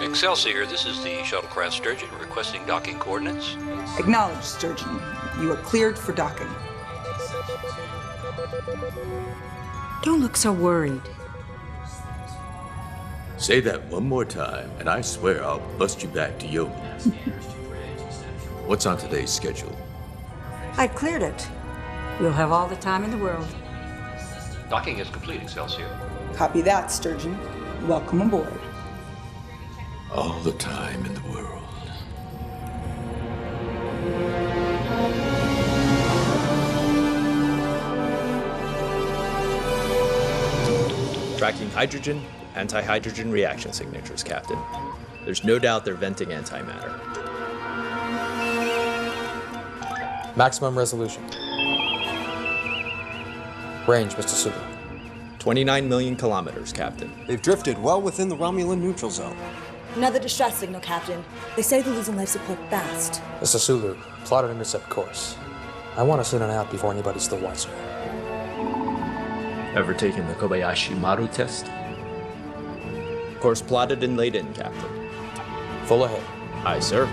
Excelsior, this is the shuttlecraft Sturgeon requesting docking coordinates. Acknowledged, Sturgeon. You are cleared for docking. Don't look so worried. Say that one more time, and I swear I'll bust you back to yoga. What's on today's schedule? I've cleared it. You'll have all the time in the world. Docking is complete, Excelsior. Copy that, Sturgeon. Welcome aboard. All the time in the world. Tracking hydrogen, anti-hydrogen reaction signatures, Captain. There's no doubt they're venting antimatter. Maximum resolution. Range, Mr. Sulu. 29 million kilometers, Captain. They've drifted well within the Romulan neutral zone. Another distress signal, Captain. They say they're losing life support fast. Mr. Sulu, plotted intercept course. I want to send an out before anybody's the wiser. Ever taken the Kobayashi Maru test? Course plotted and laid in, Captain. Full ahead. Aye, sir.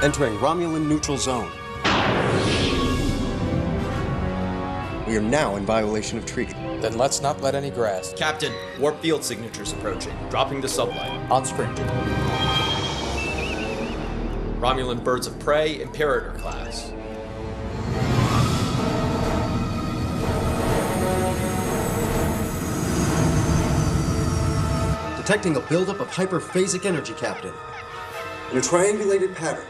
Entering Romulan neutral zone. We are now in violation of treaty. Then let's not let any grass. Captain, warp field signatures approaching. Dropping the sublight. On screen. Romulan birds of prey, Imperator class. Detecting a buildup of hyperphasic energy, Captain. In a triangulated pattern.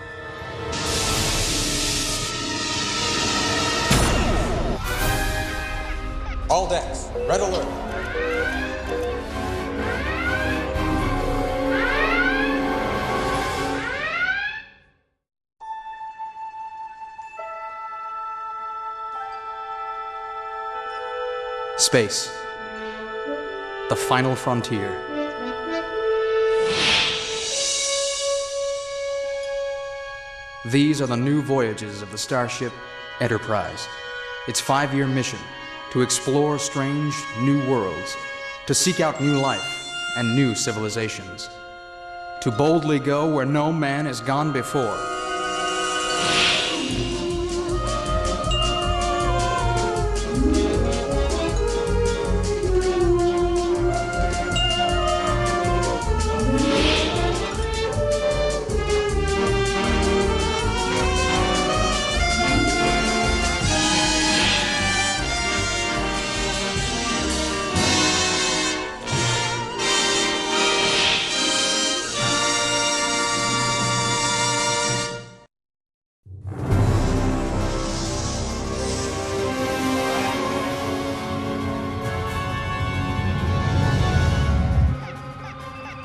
All decks, red alert. Space. The final frontier. These are the new voyages of the starship Enterprise. Its 5-year mission: to explore strange new worlds, to seek out new life and new civilizations, to boldly go where no man has gone before.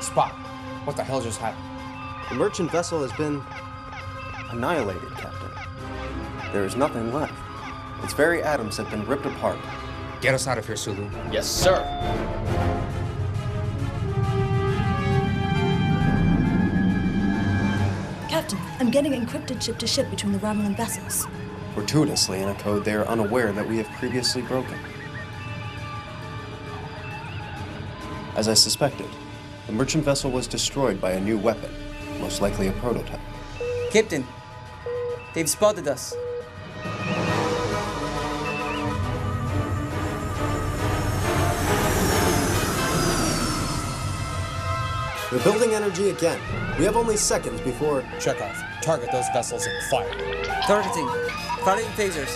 Spock, what the hell just happened? The merchant vessel has been annihilated, Captain. There is nothing left. Its very atoms have been ripped apart. Get us out of here, Sulu. Yes, sir. Captain, I'm getting encrypted ship-to-ship between the Romulan vessels. Fortuitously, in a code they are unaware that we have previously broken. As I suspected, the merchant vessel was destroyed by a new weapon, most likely a prototype. Captain, they've spotted us. They're building energy again. We have only seconds before... Chekhov, target those vessels and fire. Targeting. Firing phasers.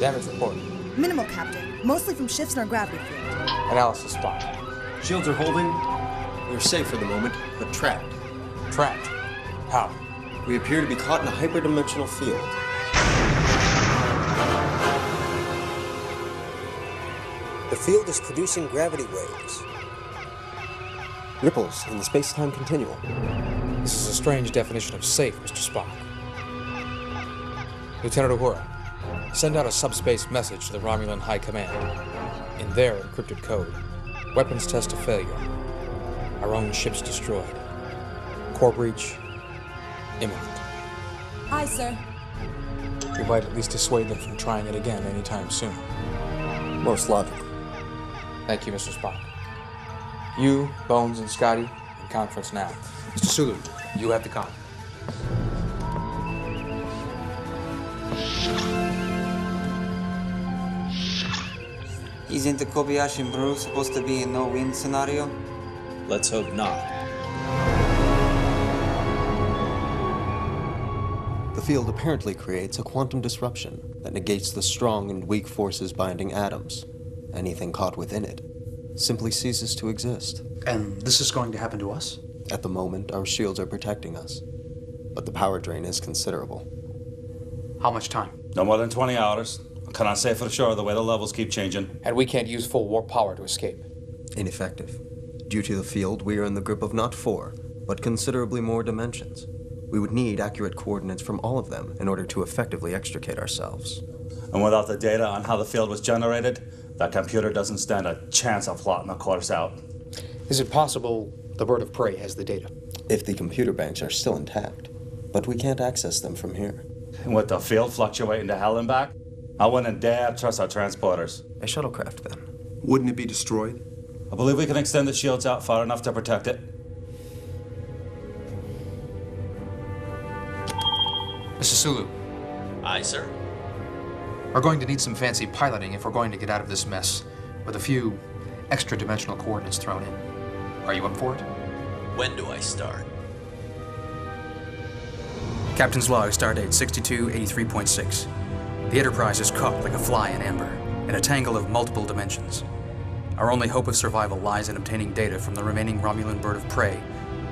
Damage report. Minimal, Captain. Mostly from shifts in our gravity field. Analysis spot. Shields are holding. We're safe for the moment, but trapped. Trapped. How? We appear to be caught in a hyperdimensional field. The field is producing gravity waves. Ripples in the space-time continuum. This is a strange definition of safe, Mr. Spock. Lieutenant Uhura, send out a subspace message to the Romulan High Command. In their encrypted code, weapons test a failure. Our own ship's destroyed. Core breach imminent. Aye, sir. We might at least dissuade them from trying it again anytime soon. Most logical. Thank you, Mr. Spock. You, Bones, and Scotty, in conference now. Mr. Sulu, you have the con. Isn't the Kobayashi Maru supposed to be a no-win scenario? Let's hope not. The field apparently creates a quantum disruption that negates the strong and weak forces binding atoms. Anything caught within it simply ceases to exist. And this is going to happen to us? At the moment, our shields are protecting us, but the power drain is considerable. How much time? No more than 20 hours. I cannot say for sure the way the levels keep changing. And we can't use full warp power to escape. Ineffective. Due to the field, we are in the grip of not 4, but considerably more dimensions. We would need accurate coordinates from all of them in order to effectively extricate ourselves. And without the data on how the field was generated, that computer doesn't stand a chance of plotting a course out. Is it possible the bird of prey has the data? If the computer banks are still intact, but we can't access them from here. And with the field fluctuating to hell and back, I wouldn't dare trust our transporters. A shuttlecraft, then. Wouldn't it be destroyed? I believe we can extend the shields out far enough to protect it. Mr. Sulu, Aye, sir. we're going to need some fancy piloting if we're going to get out of this mess, with a few extra-dimensional coordinates thrown in. Are you up for it? When do I start? Captain's log, stardate 6283.6. The Enterprise is caught like a fly in amber, in a tangle of multiple dimensions. Our only hope of survival lies in obtaining data from the remaining Romulan bird of prey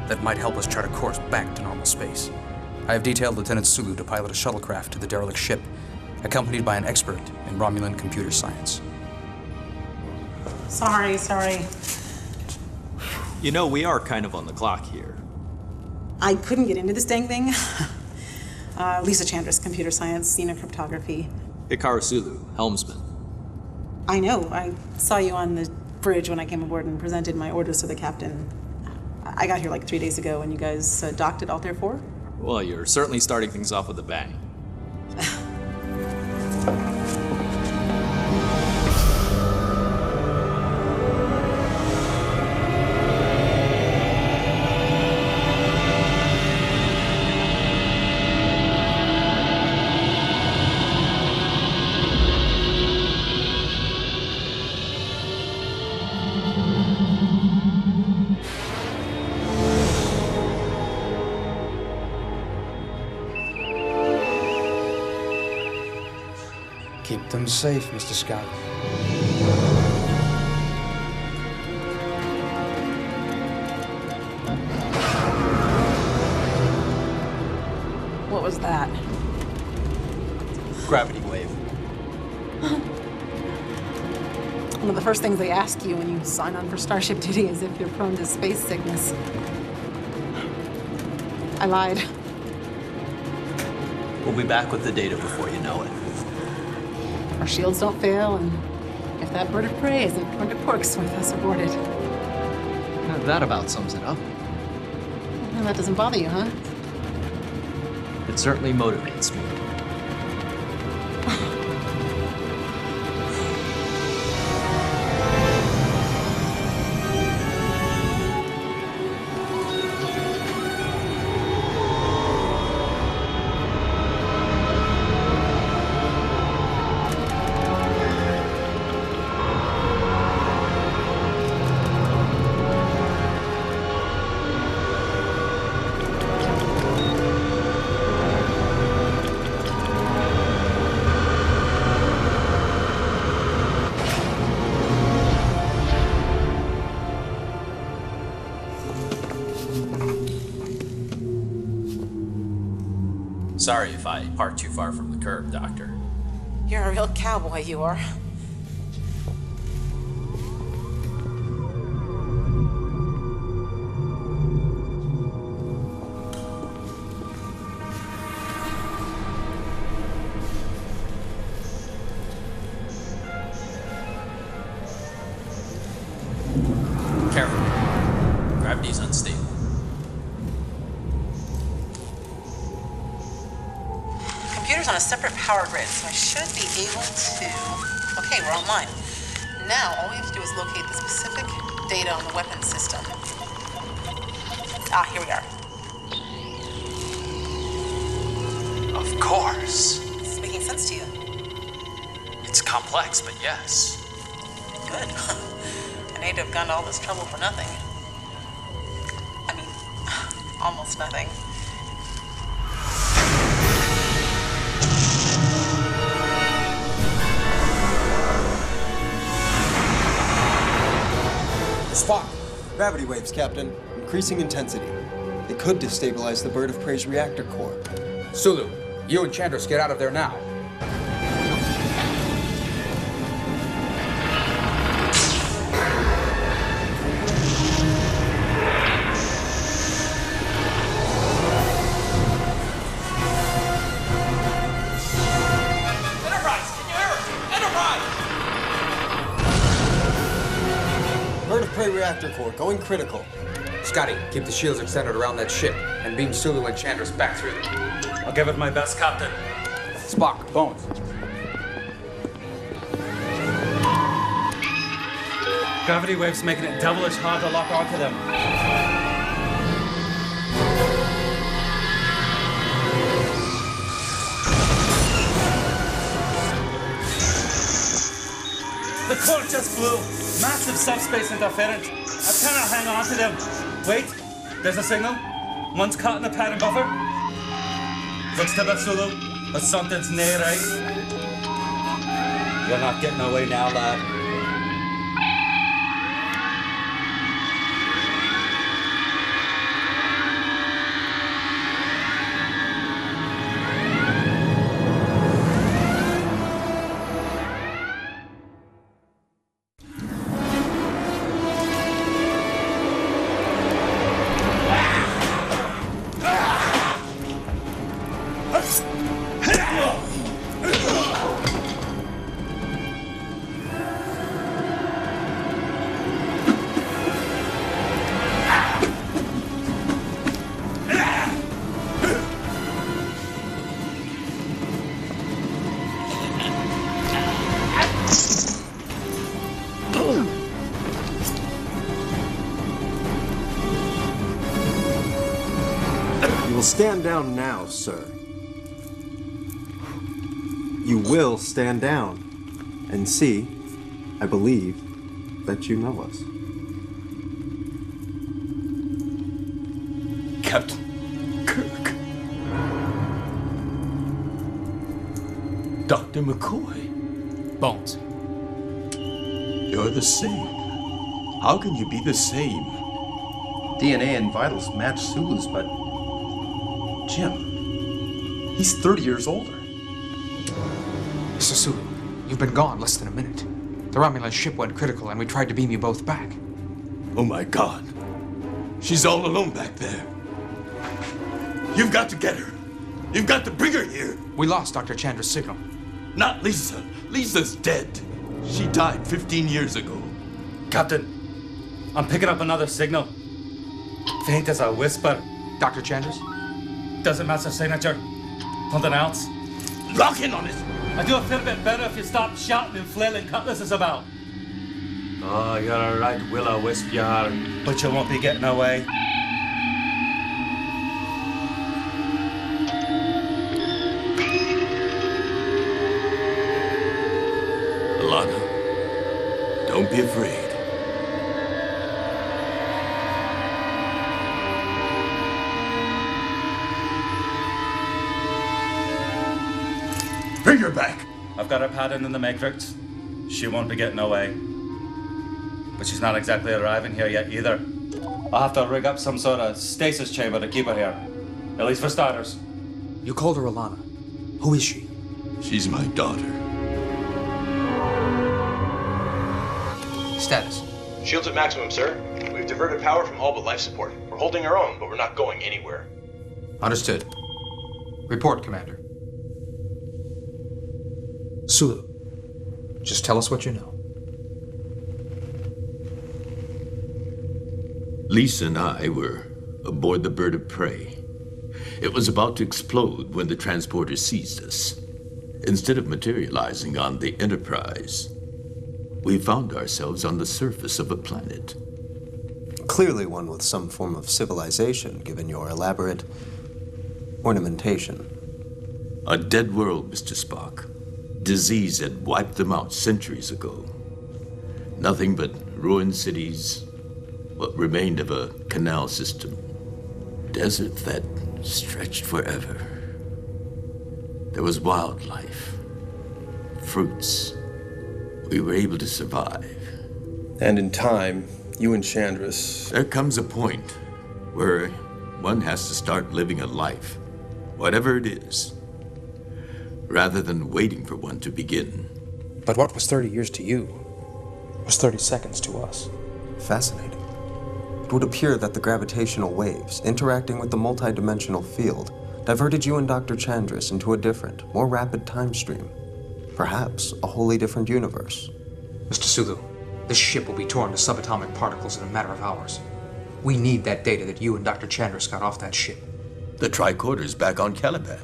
that might help us chart a course back to normal space. I have detailed Lieutenant Sulu to pilot a shuttlecraft to the derelict ship, accompanied by an expert in Romulan computer science. Sorry. You know, we are kind of on the clock here. I couldn't get into this dang thing. Lisa Chandra's computer science, cryptography. Hikaru Sulu, helmsman. I know. I saw you on the bridge when I came aboard and presented my orders to the captain. I got here like 3 days ago and you guys docked at Altair 4? Well, you're certainly starting things off with a bang. Keep them safe, Mr. Scott. What was that? Gravity wave. One of the first things they ask you when you sign on for Starship duty is if you're prone to space sickness. I lied. We'll be back with the data before you know it. Our shields don't fail, and if that bird of prey isn't going to porks with us aboard it. Now, that about sums it up. Well, that doesn't bother you, huh? It certainly motivates me. Sorry if I park too far from the curb, Doctor. You're a real cowboy, you are. is unstable. Computer's on a separate power grid, so I should be able to... Okay, we're online. Now, all we have to do is locate the specific data on the weapons system. Ah, here we are. Of course. This is making sense to you. It's complex, but yes. Good. I need to have gone to all this trouble for nothing. I mean, almost nothing. Spock! Gravity waves, Captain. Increasing intensity. They could destabilize the Bird of Prey's reactor core. Sulu, you and Chandris get out of there now. Bird of Prey reactor core going critical. Scotty, keep the shields extended around that ship and beam Sulu and Chandris back through them. I'll give it my best, Captain. Spock, Bones. Gravity waves making it devilish hard to lock onto them. The core just blew. Massive subspace interference. I cannot hang on to them. Wait, there's a signal. One's caught in the pattern buffer. Looks to the Sulu, but something's nae right. You're not getting away now, lad. Stand down now, sir. You will stand down and see, I believe, that you know us. Captain Kirk. Dr. McCoy. Bones. You're the same. How can you be the same? DNA and vitals match Sulu's, but Jim, he's 30 years older. Mr. Sulu, you've been gone less than a minute. The Romulan ship went critical and we tried to beam you both back. Oh my God. She's all alone back there. You've got to get her. You've got to bring her here. We lost Dr. Chandra's signal. Not Lisa. Lisa's dead. She died 15 years ago. Captain, I'm picking up another signal. Faint as a whisper. Dr. Chandris? Doesn't match the signature. Something else. Lock in on it. I do a fair bit better if you stop shouting and flailing cutlasses about. Oh, you're a right will-o-wisp, you are. But you won't be getting away. Alana, don't be afraid. Bring her back. I've got her pattern in the matrix. She won't be getting away. But she's not exactly arriving here yet either. I'll have to rig up some sort of stasis chamber to keep her here. At least for starters. You called her Alana. Who is she? She's my daughter. Status. Shields at maximum, sir. We've diverted power from all but life support. We're holding our own, but we're not going anywhere. Understood. Report, Commander. Sulu, just tell us what you know. Lisa and I were aboard the bird of prey. It was about to explode when the transporter seized us. Instead of materializing on the Enterprise, we found ourselves on the surface of a planet. Clearly one with some form of civilization, given your elaborate ornamentation. A dead world, Mr. Spock. Disease had wiped them out centuries ago. Nothing but ruined cities, what remained of a canal system. Desert that stretched forever. There was wildlife, fruits. We were able to survive. And in time, you and Chandris... There comes a point where one has to start living a life, whatever it is, rather than waiting for one to begin. But what was 30 years to you was 30 seconds to us. Fascinating. It would appear that the gravitational waves interacting with the multidimensional field diverted you and Dr. Chandris into a different, more rapid time stream. Perhaps a wholly different universe. Mr. Sulu, this ship will be torn to subatomic particles in a matter of hours. We need that data that you and Dr. Chandris got off that ship. The tricorder's back on Caliban.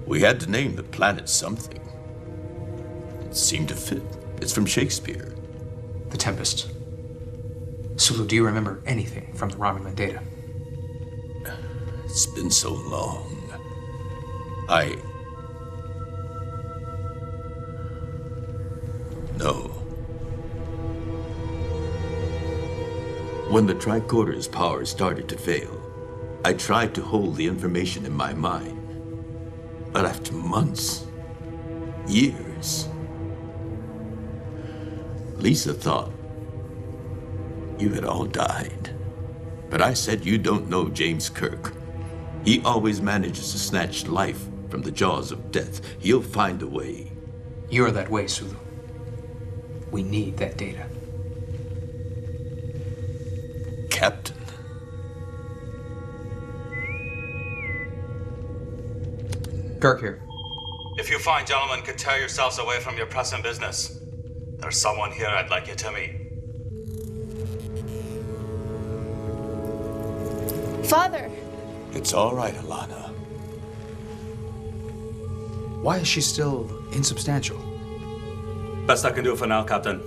We had to name the planet something. It seemed to fit. It's from Shakespeare. The Tempest. Sulu, do you remember anything from the Romulan data? It's been so long. No. When the tricorder's power started to fail, I tried to hold the information in my mind. But after months, years, Lisa thought you had all died. But I said, you don't know James Kirk. He always manages to snatch life from the jaws of death. He'll find a way. You're that way, Sulu. We need that data. Captain. Kirk here. If you fine gentlemen could tear yourselves away from your pressing business, there's someone here I'd like you to meet. Father! It's all right, Alana. Why is she still insubstantial? Best I can do for now, Captain.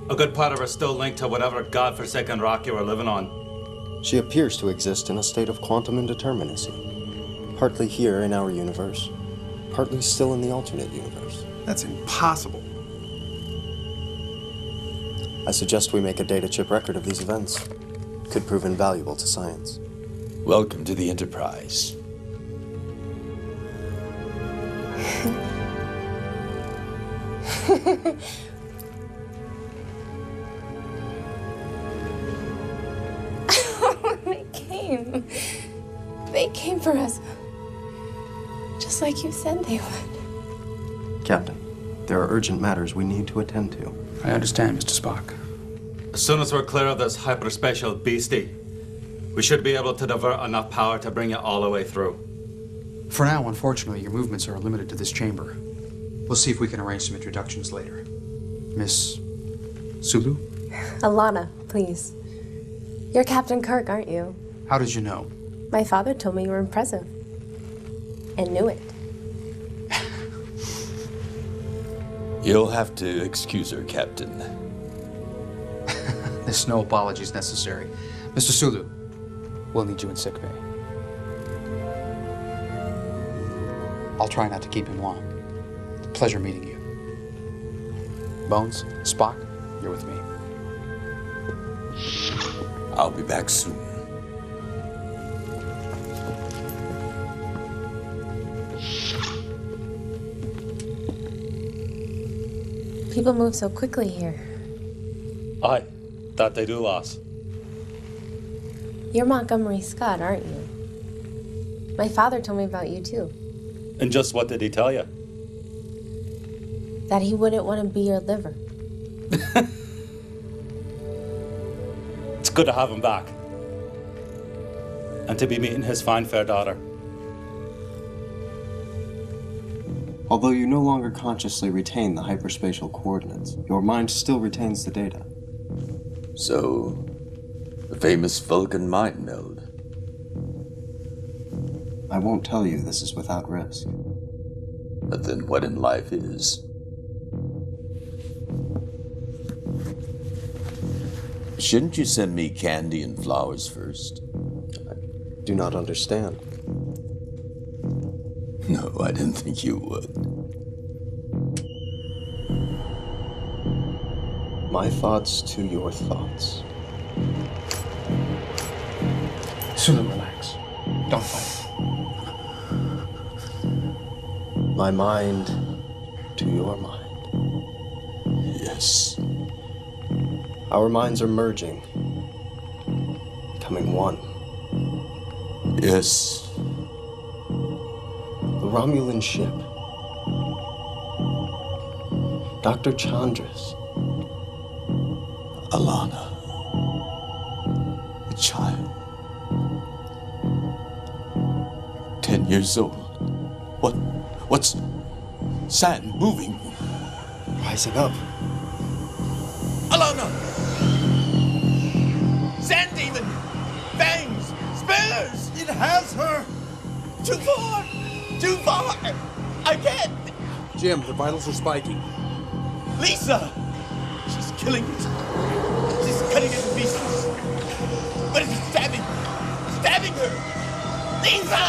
A good part of her still linked to whatever godforsaken rock you were living on. She appears to exist in a state of quantum indeterminacy. Partly here in our universe, partly still in the alternate universe. That's impossible. I suggest we make a data chip record of these events. Could prove invaluable to science. Welcome to the Enterprise. They came for us. Just like you said they would. Captain, there are urgent matters we need to attend to. I understand, Mr. Spock. As soon as we're clear of this hyperspatial beastie, we should be able to divert enough power to bring it all the way through. For now, unfortunately, your movements are limited to this chamber. We'll see if we can arrange some introductions later. Miss Sulu? Alana, please. You're Captain Kirk, aren't you? How did you know? My father told me you were impressive. And knew it. You'll have to excuse her, Captain. There's no apologies necessary. Mr. Sulu, we'll need you in sickbay. I'll try not to keep him long. Pleasure meeting you. Bones, Spock, you're with me. I'll be back soon. People move so quickly here. Aye, that they do, lass. You're Montgomery Scott, aren't you? My father told me about you, too. And just what did he tell you? That he wouldn't want to be your liver. It's good to have him back. And to be meeting his fine fair daughter. Although you no longer consciously retain the hyperspatial coordinates, your mind still retains the data. So, the famous Vulcan mind meld. I won't tell you this is without risk. But then what in life is? Shouldn't you send me candy and flowers first? I do not understand. No, I didn't think you would. My thoughts to your thoughts. Sulu, relax. Don't fight. My mind to your mind. Yes. Our minds are merging, becoming one. Yes. The Romulan ship. Dr. Chandris. Alana. A child. 10 years old. What's sand moving? Rising up. Alana! Sand demon! Fangs! Spears! It has her! Too far! Too far! I can't! Jim, the vitals are spiking. Lisa! She's killing it. She's cutting it to pieces. What is it stabbing? Stabbing her! Lisa!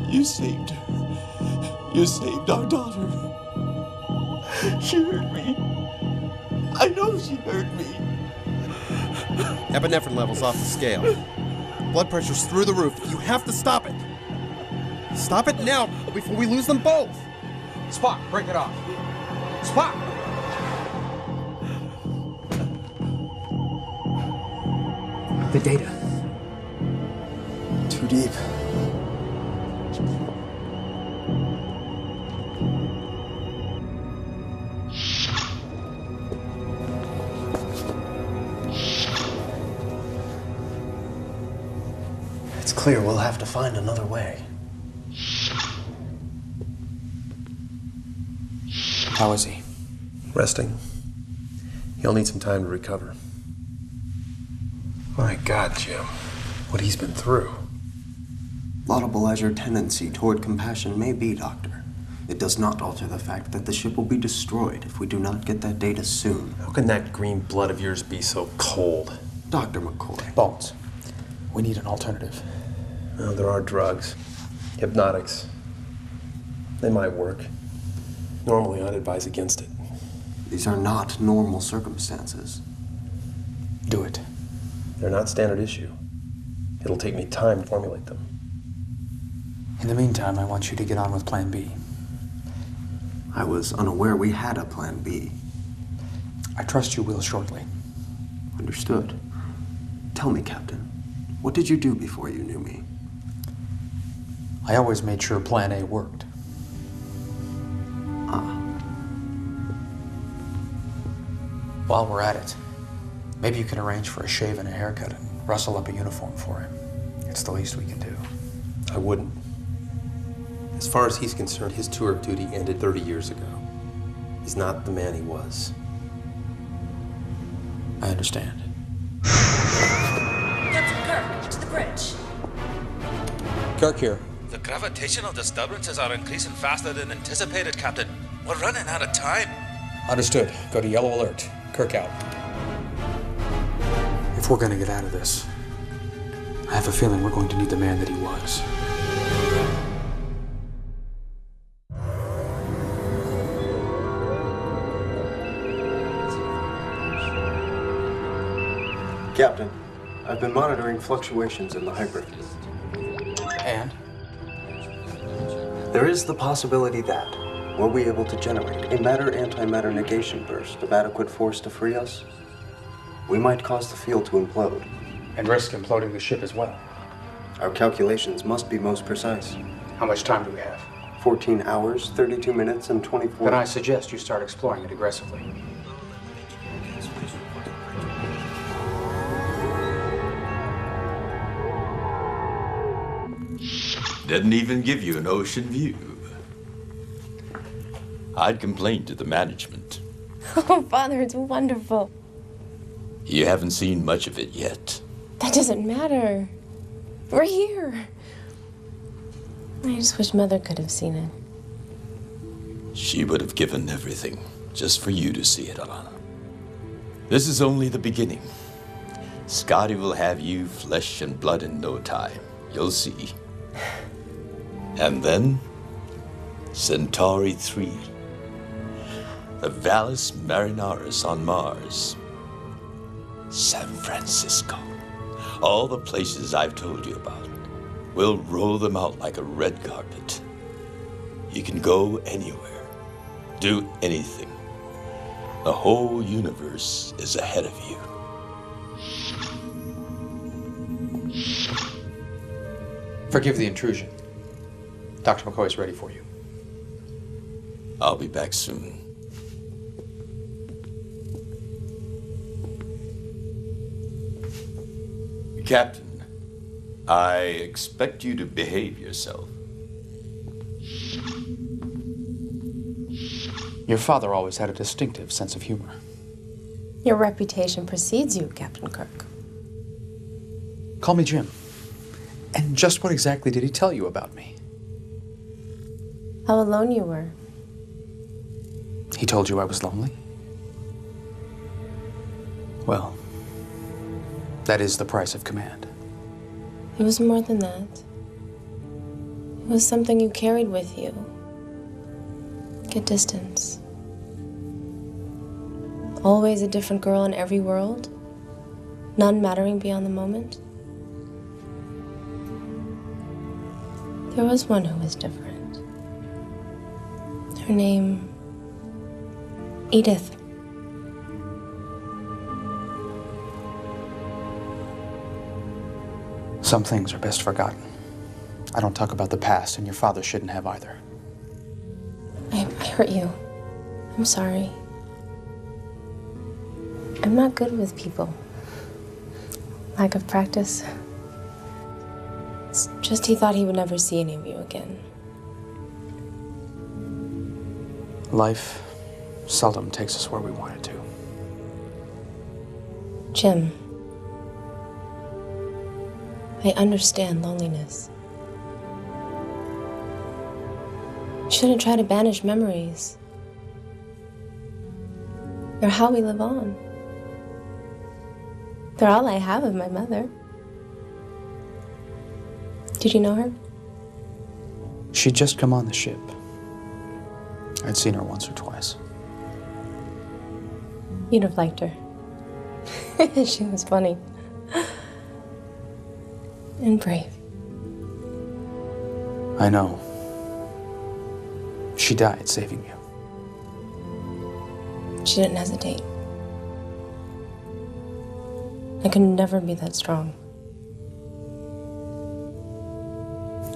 You saved her. You saved our daughter. She hurt me. I know she hurt me. Epinephrine levels off the scale. Blood pressure's through the roof. You have to stop it. Stop it now before we lose them both. Spock, break it off. Spock! The data. Too deep. It's clear we'll have to find another way. How is he? Resting. He'll need some time to recover. My God, Jim. What he's been through. Laudable as your tendency toward compassion may be, Doctor, it does not alter the fact that the ship will be destroyed if we do not get that data soon. How can that green blood of yours be so cold? Dr. McCoy. Bones. We need an alternative. Well, there are drugs. Hypnotics. They might work. Normally, I'd advise against it. These are not normal circumstances. Do it. They're not standard issue. It'll take me time to formulate them. In the meantime, I want you to get on with Plan B. I was unaware we had a Plan B. I trust you will shortly. Understood. Tell me, Captain, what did you do before you knew me? I always made sure Plan A worked. While we're at it, maybe you can arrange for a shave and a haircut and rustle up a uniform for him. It's the least we can do. I wouldn't. As far as he's concerned, his tour of duty ended 30 years ago. He's not the man he was. I understand. Captain Kirk, to the bridge. Kirk here. The gravitational disturbances are increasing faster than anticipated, Captain. We're running out of time. Understood. Go to yellow alert. Kirk out. If we're gonna get out of this, I have a feeling we're going to need the man that he was. Captain, I've been monitoring fluctuations in the hybrid. And? There is the possibility that, were we able to generate a matter-antimatter negation burst of adequate force to free us, we might cause the field to implode. And risk imploding the ship as well. Our calculations must be most precise. How much time do we have? 14 hours, 32 minutes, and 24... Then I suggest you start exploring it aggressively. Didn't even give you an ocean view. I'd complained to the management. Oh, Father, it's wonderful. You haven't seen much of it yet. That doesn't matter. We're here. I just wish Mother could have seen it. She would have given everything just for you to see it, Alana. This is only the beginning. Scotty will have you flesh and blood in no time. You'll see. And then, Centauri 3. The Valles Marineris on Mars. San Francisco. All the places I've told you about. We'll roll them out like a red carpet. You can go anywhere. Do anything. The whole universe is ahead of you. Forgive the intrusion. Dr. McCoy is ready for you. I'll be back soon. Captain, I expect you to behave yourself. Your father always had a distinctive sense of humor. Your reputation precedes you, Captain Kirk. Call me Jim. And just what exactly did he tell you about me? How alone you were. He told you I was lonely? Well, that is the price of command. It was more than that. It was something you carried with you. Get distance. Always a different girl in every world. None mattering beyond the moment. There was one who was different. Her name, Edith. Some things are best forgotten. I don't talk about the past, and your father shouldn't have either. I hurt you. I'm sorry. I'm not good with people. Lack of practice. It's just he thought he would never see any of you again. Life seldom takes us where we want it to. Jim, I understand loneliness. You shouldn't try to banish memories. They're how we live on. They're all I have of my mother. Did you know her? She'd just come on the ship. I'd seen her once or twice. You'd have liked her. She was funny. And brave. I know. She died saving you. She didn't hesitate. I could never be that strong.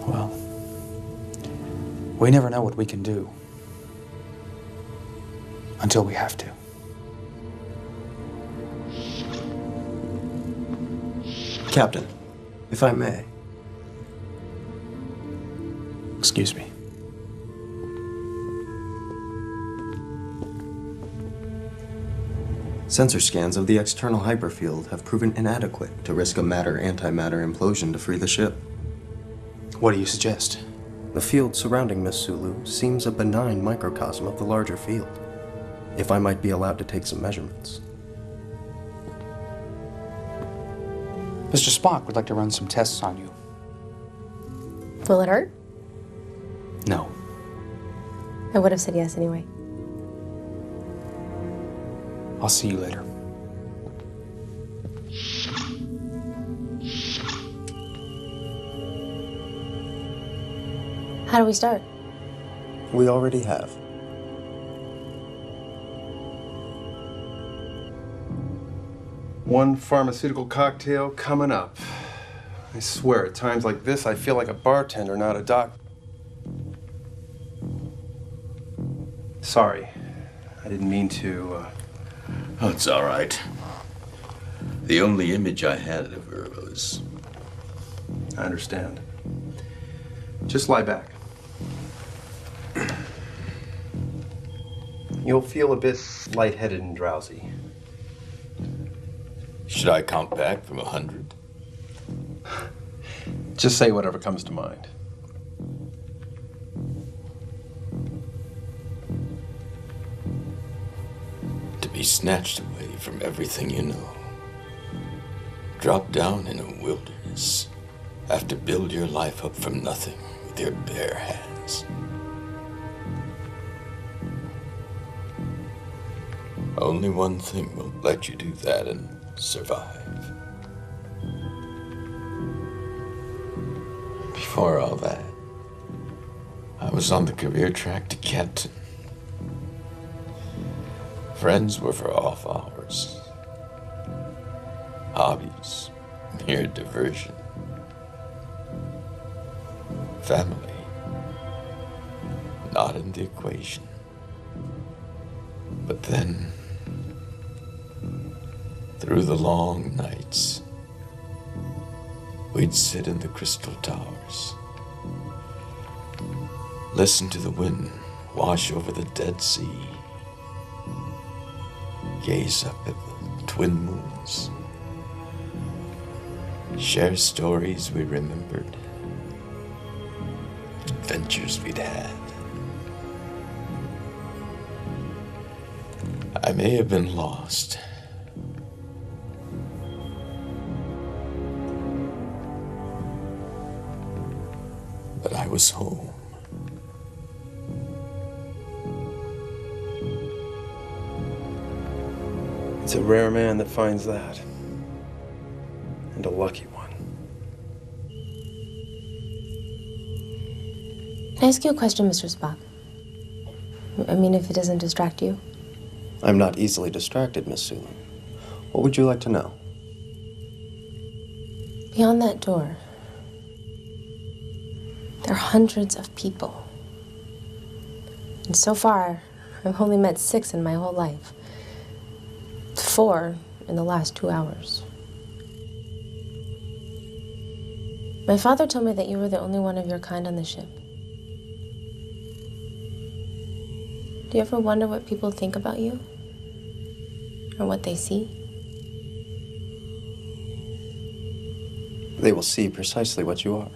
Well, we never know what we can do until we have to. Captain, if I may. Excuse me. Sensor scans of the external hyperfield have proven inadequate to risk a matter-antimatter implosion to free the ship. What do you suggest? The field surrounding Miss Sulu seems a benign microcosm of the larger field. If I might be allowed to take some measurements. Mr. Spock would like to run some tests on you. Will it hurt? No. I would have said yes anyway. I'll see you later. How do we start? We already have. One pharmaceutical cocktail coming up. I swear, at times like this, I feel like a bartender, not a doc. Sorry. I didn't mean to, Oh, it's all right. The only image I had of her was... I understand. Just lie back. You'll feel a bit lightheaded and drowsy. Should I count back from 100? Just say whatever comes to mind. To be snatched away from everything you know. Drop down in a wilderness. Have to build your life up from nothing with your bare hands. Only one thing will let you do that and survive. Before all that, I was on the career track to captain. Friends were for off hours. Hobbies, mere diversion. Family, not in the equation. But then, through the long nights, we'd sit in the crystal towers, listen to the wind wash over the Dead Sea, gaze up at the twin moons, share stories we remembered, adventures we'd had. I may have been lost, but I was home. It's a rare man that finds that. And a lucky one. Can I ask you a question, Mr. Spock? I mean, if it doesn't distract you. I'm not easily distracted, Miss Sulu. What would you like to know? Beyond that door, there are hundreds of people. And so far, I've only met 6 in my whole life. 4 in the last 2 hours. My father told me that you were the only one of your kind on the ship. Do you ever wonder what people think about you? Or what they see? They will see precisely what you are.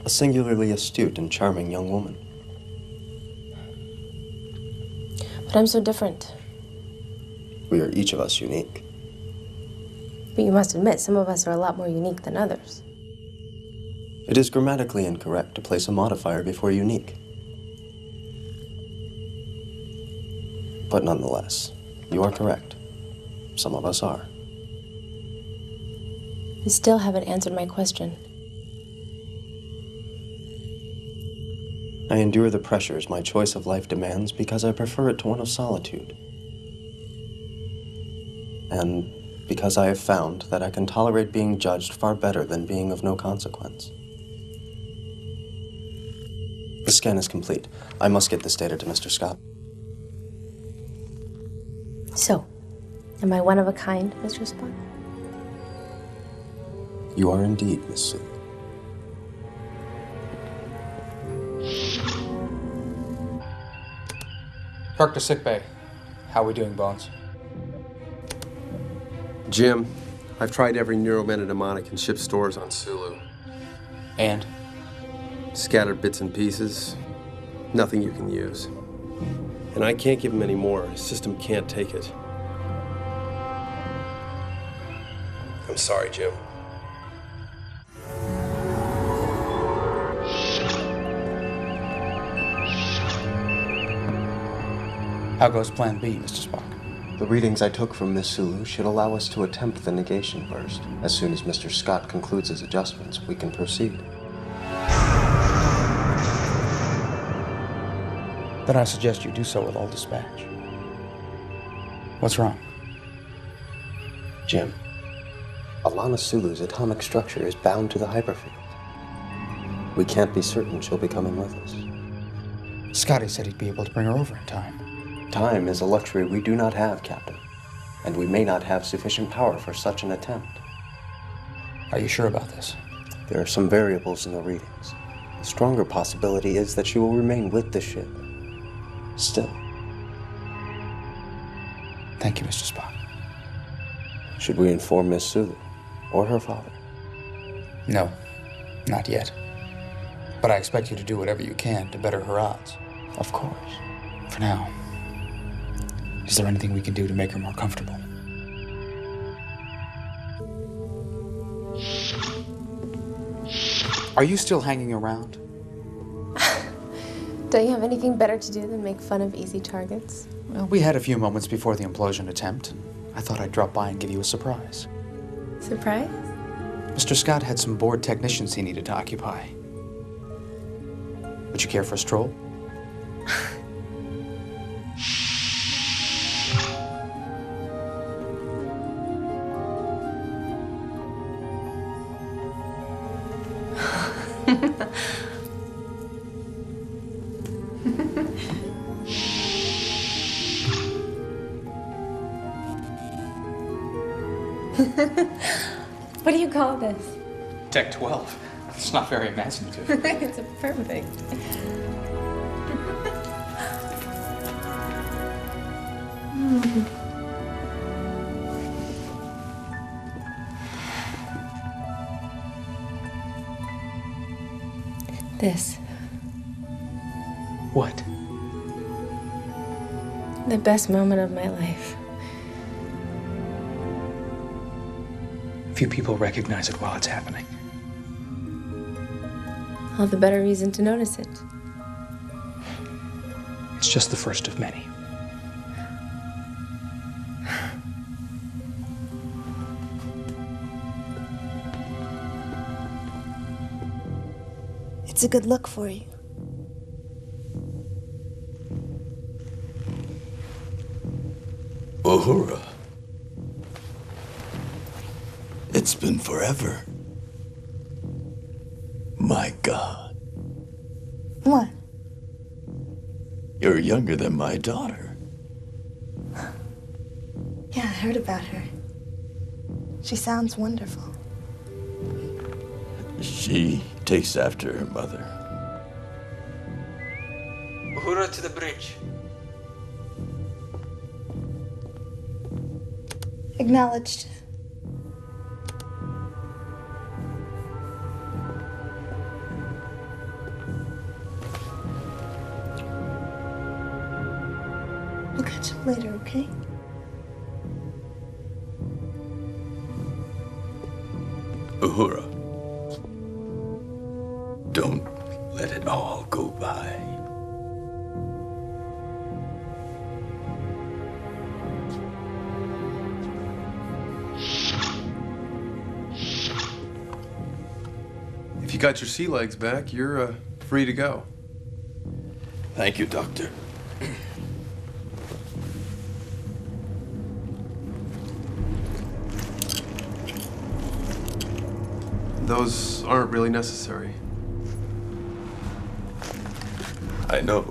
A singularly astute and charming young woman. But I'm so different. We are each of us unique. But you must admit, some of us are a lot more unique than others. It is grammatically incorrect to place a modifier before unique. But nonetheless, you are correct. Some of us are. You still haven't answered my question. I endure the pressures my choice of life demands because I prefer it to one of solitude. And because I have found that I can tolerate being judged far better than being of no consequence. The scan is complete. I must get this data to Mr. Scott. So, am I one of a kind, Mr. Spock? You are indeed, Miss Sulu. Kirk to sickbay. How we doing, Bones? Jim, I've tried every neuromnemonic in ship stores on Sulu. And? Scattered bits and pieces. Nothing you can use. And I can't give him any more. His system can't take it. I'm sorry, Jim. How goes Plan B, Mr. Spock? The readings I took from Miss Sulu should allow us to attempt the negation burst. As soon as Mr. Scott concludes his adjustments, we can proceed. Then I suggest you do so with all dispatch. What's wrong? Jim, Alana Sulu's atomic structure is bound to the hyperfield. We can't be certain she'll be coming with us. Scotty said he'd be able to bring her over in time. Time is a luxury we do not have, Captain. And we may not have sufficient power for such an attempt. Are you sure about this? There are some variables in the readings. The stronger possibility is that she will remain with the ship. Still, Thank you, Mr. Spock. Should we inform Miss Sulu or her father? No, not yet. But I expect you to do whatever you can to better her odds. Of course. For now, is there anything we can do to make her more comfortable? Are you still hanging around? Don't you have anything better to do than make fun of easy targets? Well, we had a few moments before the implosion attempt, and I thought I'd drop by and give you a surprise. Surprise? Mr. Scott had some bored technicians he needed to occupy. Would you care for a stroll? What do you call this? Deck 12. It's not very imaginative. It's perfect. This. What? The best moment of my life. Few people recognize it while it's happening. All the better reason to notice it. It's just the first of many. It's a good look for you. Uhura. It's been forever. My God. What? You're younger than my daughter. Yeah, I heard about her. She sounds wonderful. She takes after her mother. Uhura to the bridge. Acknowledged. We'll catch up later, okay? Uhura. Don't let it all go by. If you got your sea legs back, you're free to go. Thank you, Doctor. Those aren't really necessary. I know.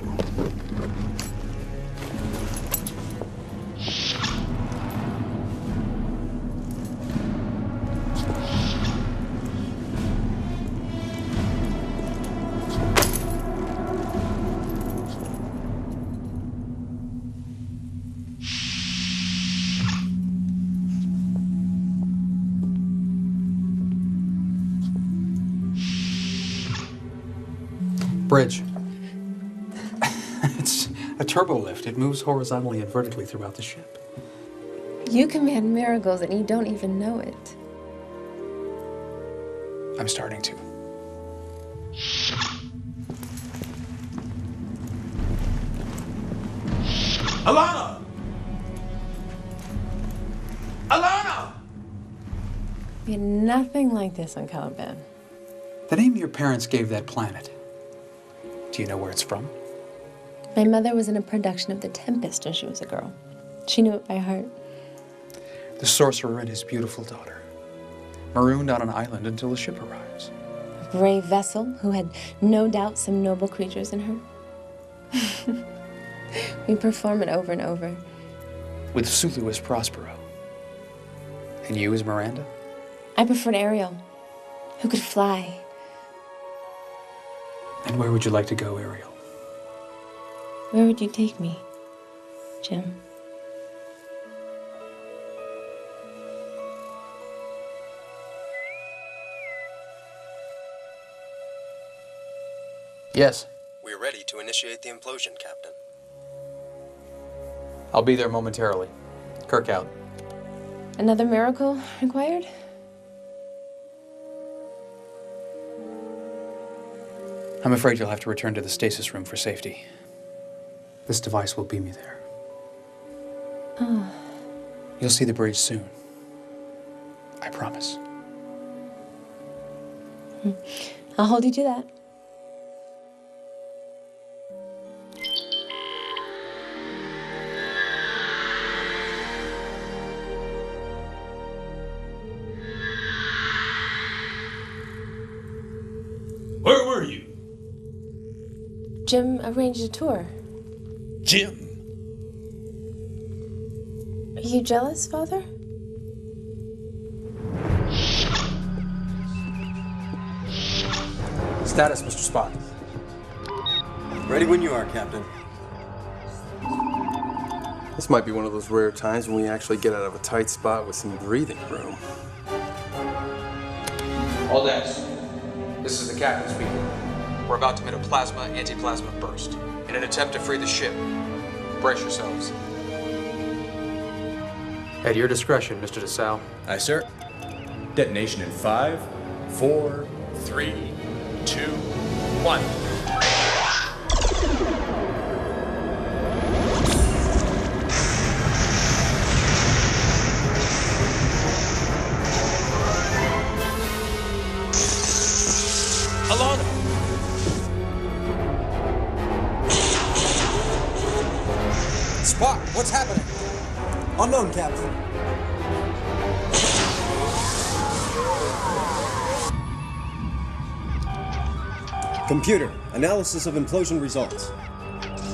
Bridge. It's a turbo lift. It moves horizontally and vertically throughout the ship. You command miracles and you don't even know it. I'm starting to. Alana! Alana! We had nothing like this on Caliban. The name your parents gave that planet. Do you know where it's from? My mother was in a production of The Tempest when she was a girl. She knew it by heart. The sorcerer and his beautiful daughter, marooned on an island until the ship arrives. A brave vessel who had no doubt some noble creatures in her. We perform it over and over. With Sulu as Prospero. And you as Miranda? I preferred Ariel, who could fly. And where would you like to go, Ariel? Where would you take me, Jim? Yes. We're ready to initiate the implosion, Captain. I'll be there momentarily. Kirk out. Another miracle required? I'm afraid you'll have to return to the stasis room for safety. This device will beam you there. Oh. You'll see the bridge soon. I promise. I'll hold you to that. Where were you? Jim arranged a tour. Jim? Are you jealous, Father? Status, Mr. Spock. Ready when you are, Captain. This might be one of those rare times when we actually get out of a tight spot with some breathing room. All decks. This is the captain speaking. We're about to emit a anti-plasma burst in an attempt to free the ship. Brace yourselves. At your discretion, Mr. DeSalle. Aye, sir. Detonation in 5, 4, 3, 2, 1. Alana! Spock, what's happening? Unknown, Captain. Computer, analysis of implosion results.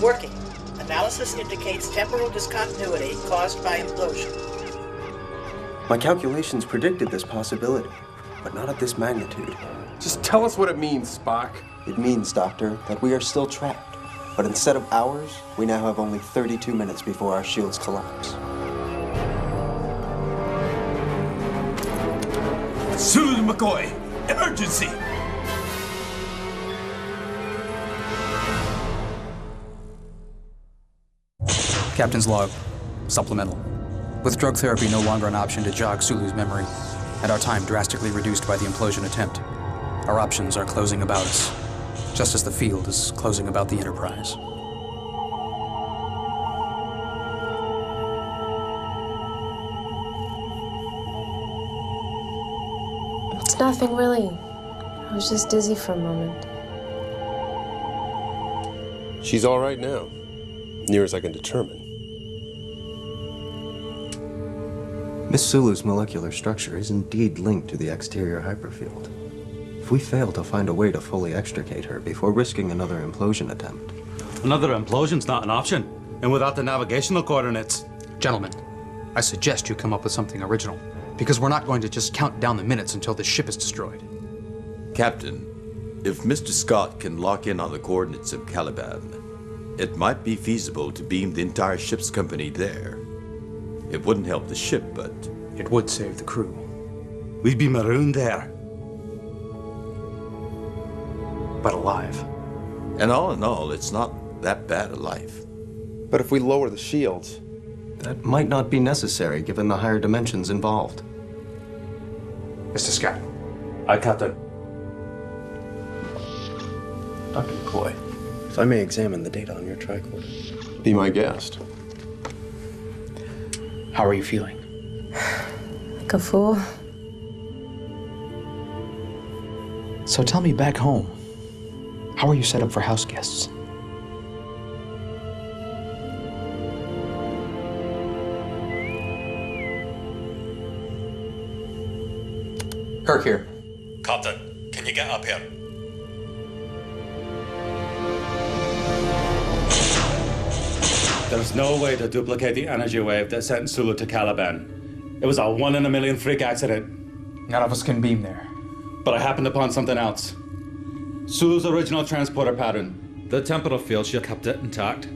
Working. Analysis indicates temporal discontinuity caused by implosion. My calculations predicted this possibility, but not at this magnitude. Just tell us what it means, Spock. It means, Doctor, that we are still trapped. But instead of hours, we now have only 32 minutes before our shields collapse. Sulu McCoy! Emergency! Captain's log. Supplemental. With drug therapy no longer an option to jog Sulu's memory, and our time drastically reduced by the implosion attempt, our options are closing about us, just as the field is closing about the Enterprise. It's nothing, really. I was just dizzy for a moment. She's all right now, near as I can determine. Miss Sulu's molecular structure is indeed linked to the exterior hyperfield. If we fail to find a way to fully extricate her before risking another implosion attempt... Another implosion's not an option, and without the navigational coordinates... Gentlemen, I suggest you come up with something original, because we're not going to just count down the minutes until the ship is destroyed. Captain, if Mr. Scott can lock in on the coordinates of Caliban, it might be feasible to beam the entire ship's company there. It wouldn't help the ship, but... It would save the crew. We'd be marooned there. But alive. And all in all, it's not that bad a life. But if we lower the shields... That might not be necessary, given the higher dimensions involved. Mr. Scott. Aye, Captain. Dr. McCoy, if I may examine the data on your tricorder. Be my guest. How are you feeling? Like a fool. So tell me back home, how are you set up for house guests? Kirk here. Captain, can you get up here? There's no way to duplicate the energy wave that sent Sulu to Caliban. It was a 1 in a million freak accident. None of us can beam there. But I happened upon something else. Sulu's original transporter pattern. The temporal field shield kept it intact.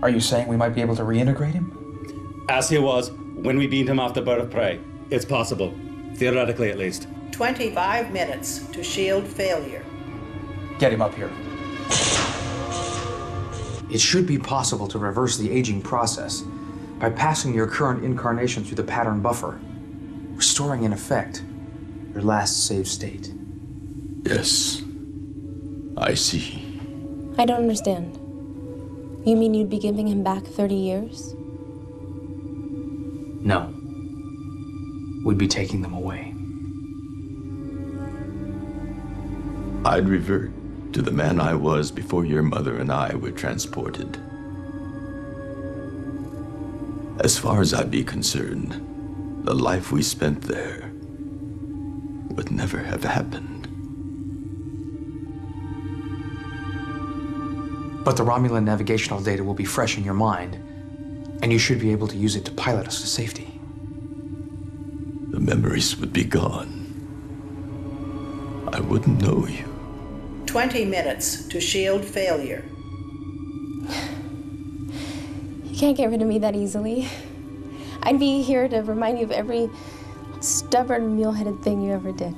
Are you saying we might be able to reintegrate him? As he was when we beamed him off the bird of prey. It's possible. Theoretically, at least. 25 minutes to shield failure. Get him up here. It should be possible to reverse the aging process by passing your current incarnation through the pattern buffer, restoring in effect your last save state. Yes, I see. I don't understand. You mean you'd be giving him back 30 years? No. We'd be taking them away. I'd revert to the man I was before your mother and I were transported. As far as I'd be concerned, the life we spent there would never have happened. But the Romulan navigational data will be fresh in your mind, and you should be able to use it to pilot us to safety. The memories would be gone. I wouldn't know you. 20 minutes to shield failure. You can't get rid of me that easily. I'd be here to remind you of every stubborn, mule-headed thing you ever did.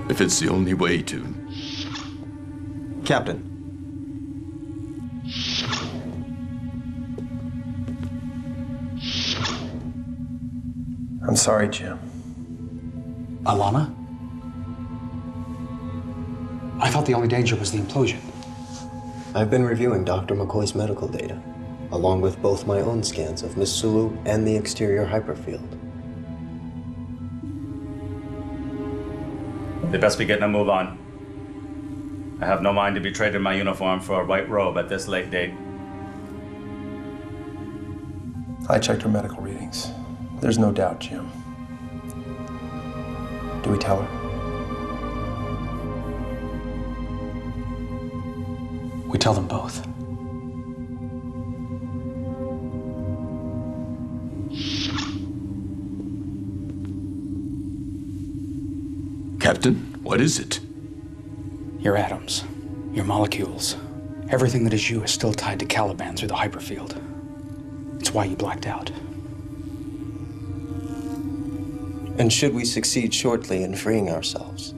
If it's the only way to... Captain. I'm sorry, Jim. Alana? I thought the only danger was the implosion. I've been reviewing Dr. McCoy's medical data, along with both my own scans of Miss Sulu and the exterior hyperfield. They best be getting a move on. I have no mind to be trading my uniform for a white robe at this late date. I checked her medical readings. There's no doubt, Jim. Do we tell her? We tell them both. Captain, what is it? Your atoms, your molecules, everything that is you is still tied to Caliban through the hyperfield. It's why you blacked out. And should we succeed shortly in freeing ourselves,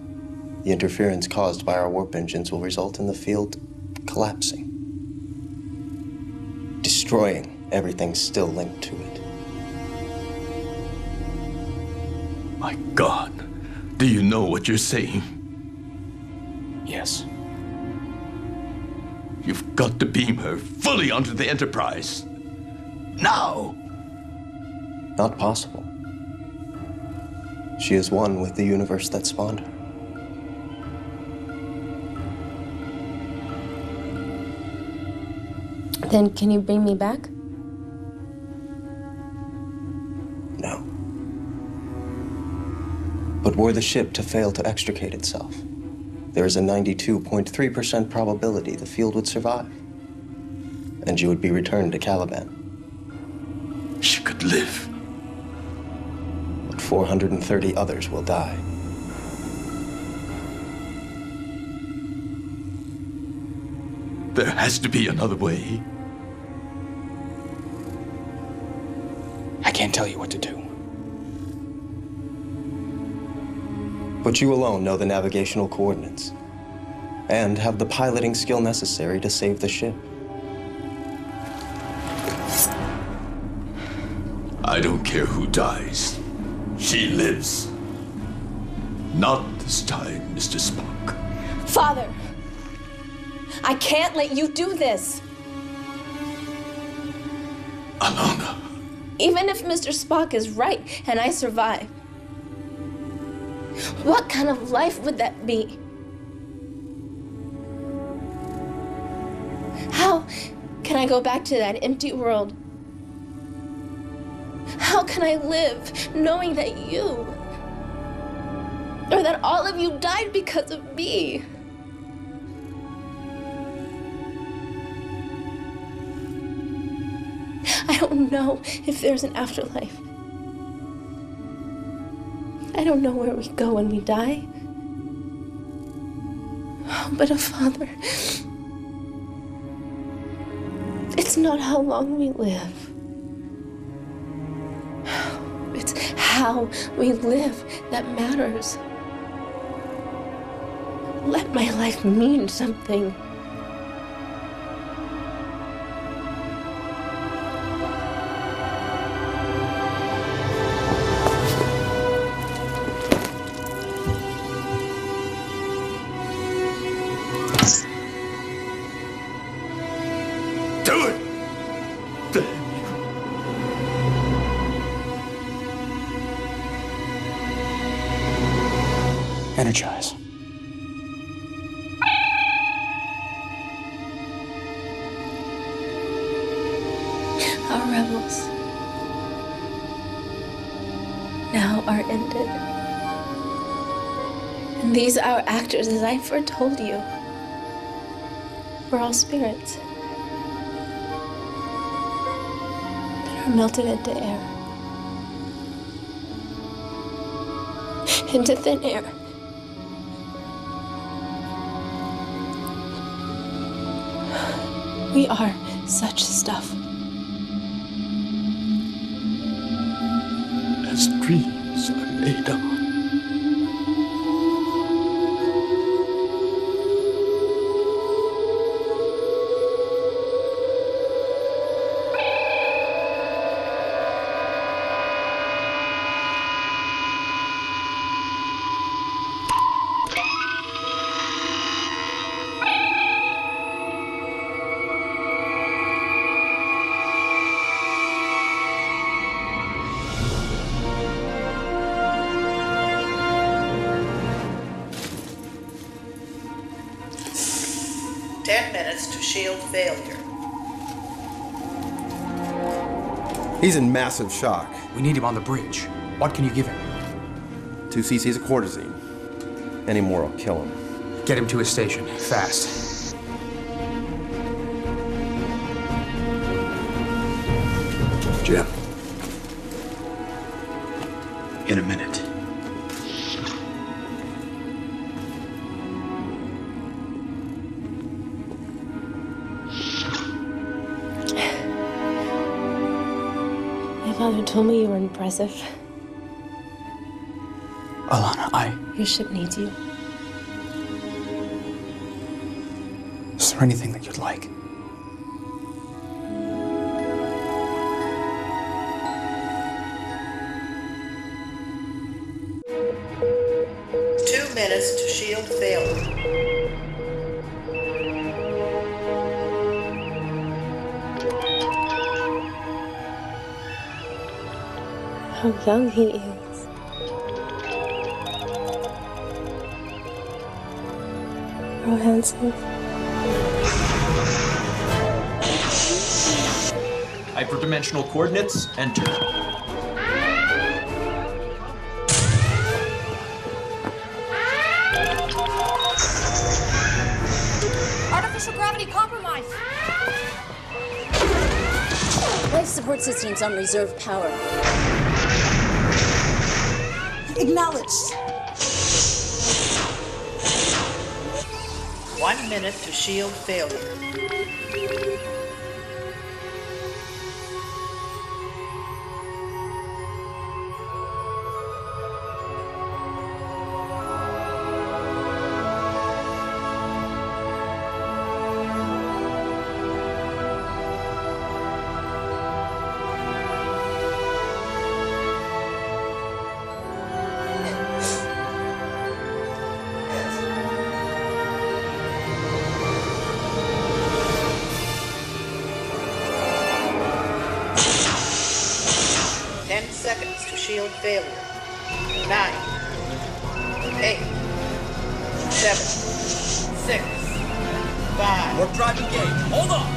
the interference caused by our warp engines will result in the field collapsing, destroying everything still linked to it. My God, do you know what you're saying? Yes. You've got to beam her fully onto the Enterprise. Now! Not possible. She is one with the universe that spawned her. Then can you bring me back? No. But were the ship to fail to extricate itself, there is a 92.3% probability the field would survive, and you would be returned to Caliban. She could live. But 430 others will die. There has to be another way. I can't tell you what to do. But you alone know the navigational coordinates, and have the piloting skill necessary to save the ship. I don't care who dies. She lives. Not this time, Mr. Spock. Father! I can't let you do this! Alana! Even if Mr. Spock is right and I survive, what kind of life would that be? How can I go back to that empty world? How can I live knowing that you, or that all of you died because of me? I don't know if there's an afterlife. I don't know where we go when we die. But a father, it's not how long we live. It's how we live that matters. Let my life mean something. Do it! Energize. Our rebels now are ended. And these our actors, as I foretold you, were all spirits that are melted into air. Into thin air. We are such stuff. As dreams are made of. Shield failure. He's in massive shock. We need him on the bridge. What can you give him? 2 cc's of cortisone. Any more will kill him. Get him to his station, fast. Jim. In a minute. Father told me you were impressive. Alana, Your ship needs you. Is there anything that you'd like? Two minutes to shield failure. How young he is. How handsome. Hyperdimensional coordinates, enter. Artificial gravity compromised. Life support systems on reserve power. Acknowledged. 1 minute to shield failure. Shield failure. 9, 8, 7, 6, 5. Warp drive engaged. Hold on.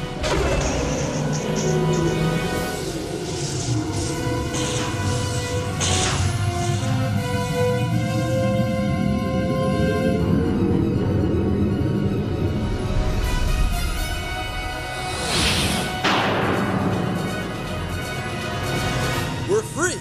We're free.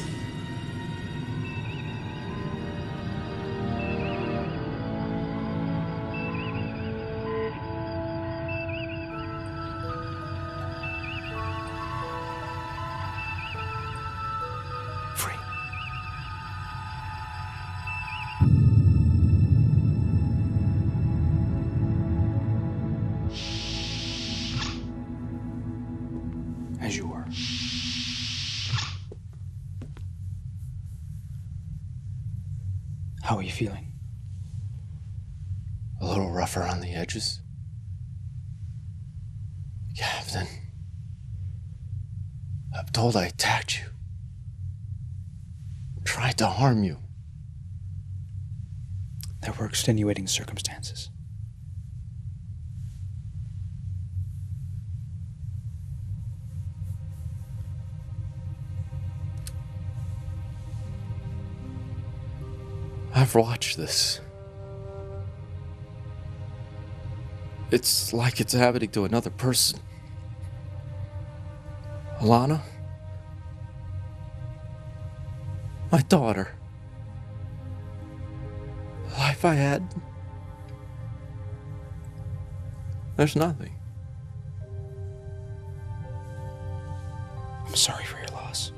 How are you feeling? A little rough around the edges. Captain, I'm told I attacked you. Tried to harm you. There were extenuating circumstances. I've watched this. It's like it's happening to another person. Alana? My daughter. The life I had. There's nothing. I'm sorry for your loss.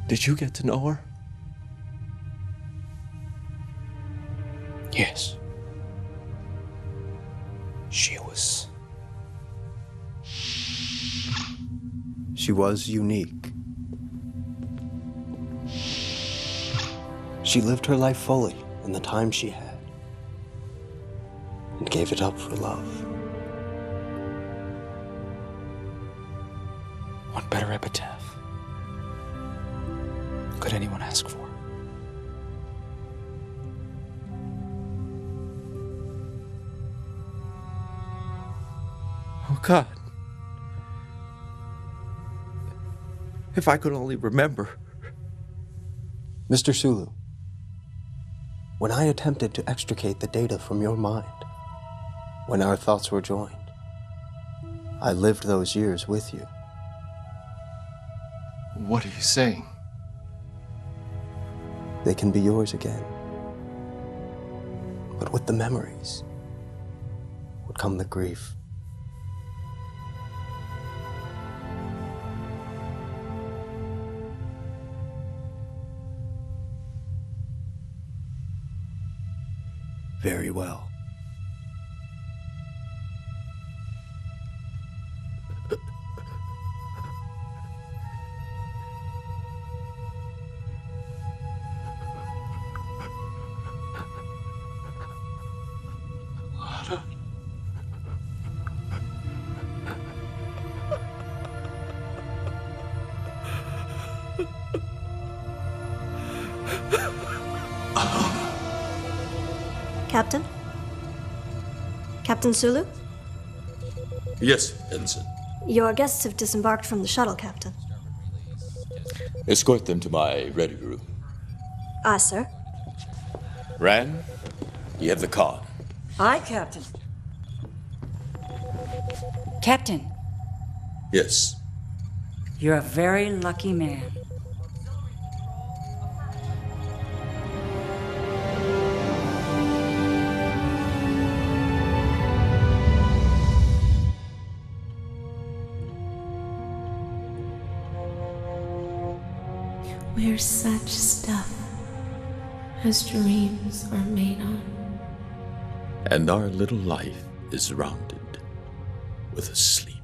Did you get to know her? Yes. She was unique. She lived her life fully in the time she had and gave it up for love. What better epitaph could anyone ask for? Oh, God. If I could only remember. Mr. Sulu, when I attempted to extricate the data from your mind, when our thoughts were joined, I lived those years with you. What are you saying? They can be yours again. But with the memories would come the grief. Very well. Captain? Captain Sulu? Yes, Ensign. Your guests have disembarked from the shuttle, Captain. Escort them to my ready room. Ah, sir. Ran, you have the car. Aye, Captain. Captain, Yes. you're a very lucky man. We're such stuff as dreams are made on. And our little life is rounded with a sleep.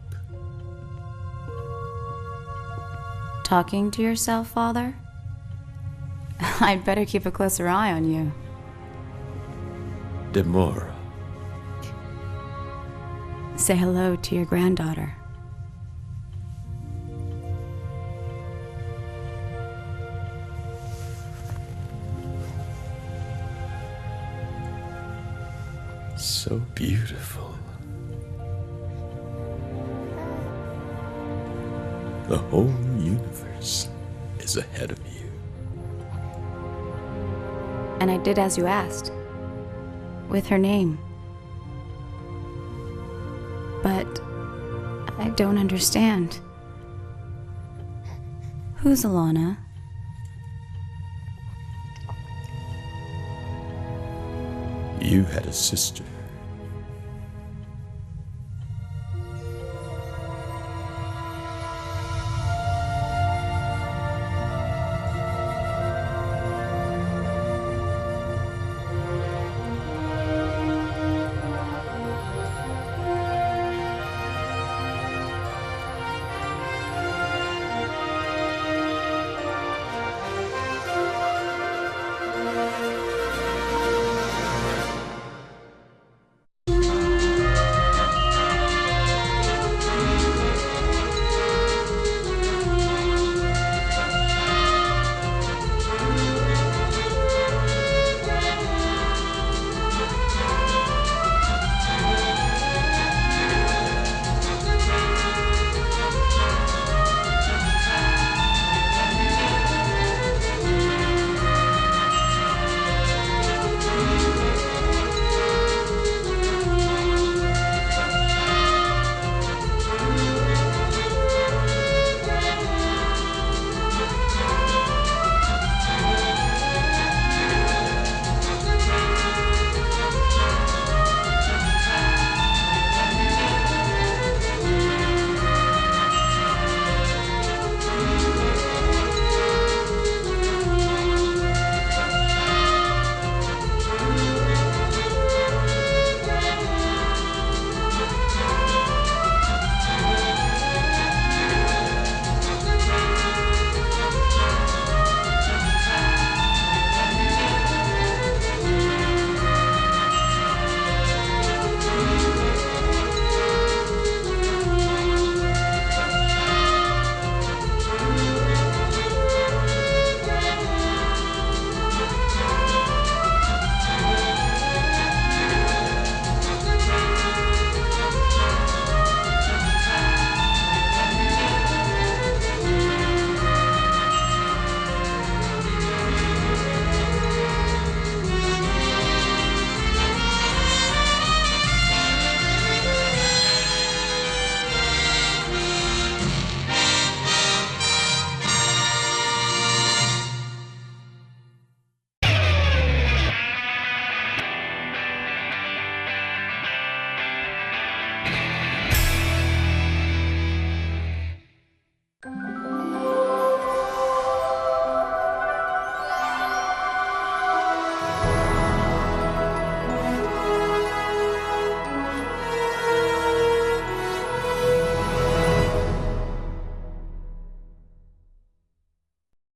Talking to yourself, Father? I'd better keep a closer eye on you. Demora. Say hello to your granddaughter. So beautiful. The whole universe is ahead of you. And I did as you asked. With her name. But I don't understand. Who's Alana? You had a sister.